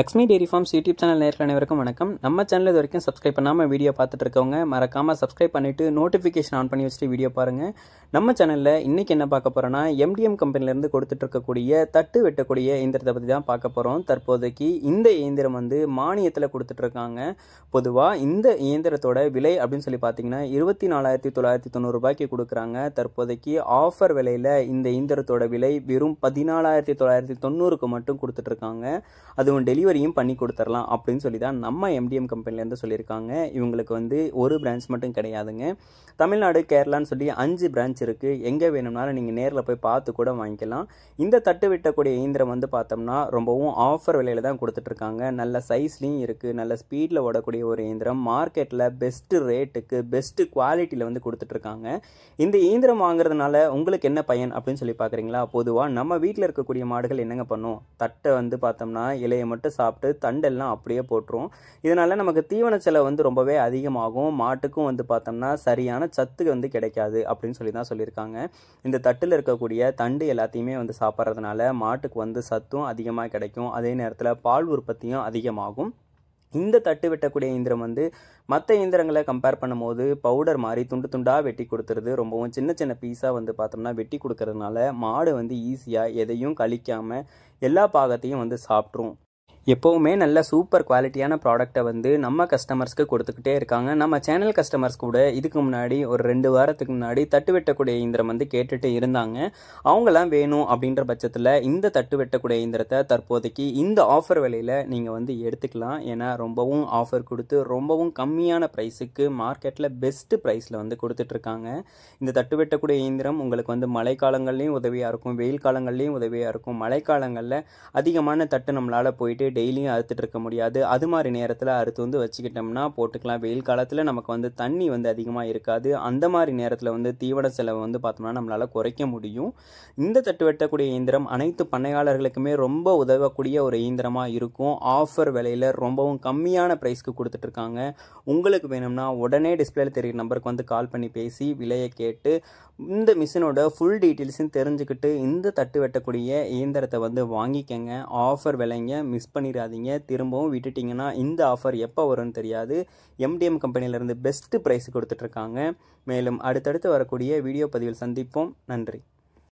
Lakshmi dairy farms YouTube channel நேயர்கள் அனைவருக்கும் வணக்கம். நம்ம சேனல் இது வரைக்கும் சப்ஸ்கிரைப் பண்ணாமல் வீடியோ பார்த்துட்டு இருக்கவங்க மறக்காமல் சப்ஸ்கிரைப் பண்ணிவிட்டு நோட்டிஃபிகேஷன் ஆன் பண்ணி வச்சுட்டு வீடியோ பாருங்கள். நம்ம சேனலில் இன்றைக்கி என்ன பார்க்க போகிறோன்னா, எம்டிஎம் கம்பெனிலேருந்து கொடுத்துட்டு இருக்கக்கூடிய தட்டு வெட்டக்கூடிய இயந்திரத்தை பற்றி தான் பார்க்க போகிறோம். தற்போதைக்கு இந்த இயந்திரம் மானியத்தில் கொடுத்துட்ருக்காங்க. பொதுவாக இந்த இயந்திரத்தோட விலை அப்படின்னு சொல்லி பார்த்தீங்கன்னா 24,990 ரூபாய்க்கு கொடுக்குறாங்க. தற்போதைக்கு ஆஃபர் விலையில் இந்த இயந்திரத்தோட விலை வெறும் 14,990க்கு மட்டும் கொடுத்துட்ருக்காங்க. அதுவும் டெலிவரியும் பண்ணி கொடுத்துடலாம் அப்படின்னு சொல்லி தான் நம்ம எம்டிஎம் கம்பெனிலேருந்து சொல்லியிருக்காங்க. இவங்களுக்கு ஒரு பிரான்ச் மட்டும் கிடையாதுங்க. தமிழ்நாடு, கேரளான்னு சொல்லி 5 பிரான்ச் இருக்குது. எங்கே வேணும்னாலும் நீங்கள் நேரில் போய் பார்த்து கூட வாங்கிக்கலாம். இந்த தட்டு வெட்டக்கூடிய இயந்திரம் பார்த்தோம்னா ரொம்பவும் ஆஃபர் விலையில் தான் கொடுத்துட்ருக்காங்க. நல்ல சைஸ்லேயும் இருக்குது. நல்ல ஸ்பீடில் ஓடக்கூடிய ஒரு இயந்திரம். மார்க்கெட்டில் பெஸ்ட்டு ரேட்டுக்கு பெஸ்ட்டு குவாலிட்டியில் கொடுத்துட்ருக்காங்க. இந்த இயந்திரம் வாங்குறதுனால உங்களுக்கு என்ன பயன் அப்படின்னு சொல்லி பார்க்குறீங்களா? பொதுவாக நம்ம வீட்டில் இருக்கக்கூடிய மாடுகள் என்னங்க பண்ணும்? தட்டை பார்த்தோம்னா இலையை மட்டும் சாப்பிட்டு தண்டெல்லாம் அப்படியே போட்டுரும். இதனால நமக்கு தீவன செலவு ரொம்பவே அதிகமாகும். மாட்டுக்கும் பார்த்தோம்னா சரியான சத்து கிடைக்காது அப்படின்னு சொல்லி தான் சொல்லியிருக்காங்க. இந்த தட்டில் இருக்கக்கூடிய தண்டு எல்லாத்தையுமே சாப்பிட்றதுனால மாட்டுக்கு சத்தும் அதிகமாக கிடைக்கும். அதே நேரத்தில் பால் உற்பத்தியும் அதிகமாகும். இந்த தட்டு வெட்டக்கூடிய இயந்திரம் மற்ற இயந்திரங்களை கம்பேர் பண்ணும்போது பவுடர் மாதிரி துண்டு துண்டாக வெட்டி கொடுத்துருது. ரொம்பவும் சின்ன சின்ன பீஸாக பார்த்தோம்னா வெட்டி கொடுக்கறதுனால மாடு ஈஸியாக எதையும் கழிக்காமல் எல்லா பாகத்தையும் சாப்பிட்ரும். எப்போவுமே நல்ல சூப்பர் குவாலிட்டியான ப்ராடக்டை நம்ம கஸ்டமர்ஸ்க்கு கொடுத்துக்கிட்டே இருக்காங்க. நம்ம சேனல் கஸ்டமர்ஸ் கூட இதுக்கு முன்னாடி ஒரு 2 வாரத்துக்கு முன்னாடி தட்டு வெட்டக்கூடிய இயந்திரம் கேட்டுட்டு இருந்தாங்க. அவங்களாம் வேணும் அப்படின்ற பட்சத்தில் இந்த தட்டு வெட்டக்கூடிய இயந்திரத்தை தற்போதைக்கு இந்த ஆஃபர் விலையில் நீங்கள் எடுத்துக்கலாம். ஏன்னா ரொம்பவும் ஆஃபர் கொடுத்து ரொம்பவும் கம்மியான ப்ரைஸுக்கு மார்க்கெட்டில் பெஸ்ட்டு ப்ரைஸில் கொடுத்துட்ருக்காங்க. இந்த தட்டு வெட்டக்கூடிய இயந்திரம் உங்களுக்கு மழை காலங்கள்லேயும் உதவியாக இருக்கும், வெயில் காலங்கள்லேயும் உதவியாக இருக்கும். மழைக்காலங்களில் அதிகமான தட்டு நம்மளால் போயிட்டு டெய்லியும் அறுத்துட்டு இருக்க முடியாது. அது மாதிரி நேரத்தில் அறுத்து வச்சுக்கிட்டோம்னா போட்டுக்கலாம். வெயில் காலத்தில் நமக்கு தண்ணி அதிகமாக இருக்காது. அந்த மாதிரி நேரத்தில் தீவன செலவு பார்த்தோம்னா நம்மளால் குறைக்க முடியும். இந்த தட்டு வெட்டக்கூடிய இயந்திரம் அனைத்து பண்ணையாளர்களுக்குமே ரொம்ப உதவக்கூடிய ஒரு இயந்திரமாக இருக்கும். ஆஃபர் விலையில் ரொம்பவும் கம்மியான ப்ரைஸ்க்கு கொடுத்துட்ருக்காங்க. உங்களுக்கு வேணும்னா உடனே டிஸ்பிளேல தெரிகிற நம்பருக்கு கால் பண்ணி பேசி விலையை கேட்டு இந்த மிஷினோட ஃபுல் டீட்டெயில்ஸும் தெரிஞ்சுக்கிட்டு இந்த தட்டு வெட்டக்கூடிய இயந்திரத்தை வாங்கிக்கங்க. ஆஃபர் விலைங்க, மிஸ் பண்ணிடாதீங்க. திரும்பவும் விட்டுட்டிங்கன்னா இந்த ஆஃபர் எப்போ வரும்னு தெரியாது. எம்டிஎம் கம்பெனியிலேருந்து பெஸ்ட்டு ப்ரைஸ் கொடுத்துட்ருக்காங்க. மேலும் அடுத்தடுத்து வரக்கூடிய வீடியோ பதிவில் சந்திப்போம். நன்றி.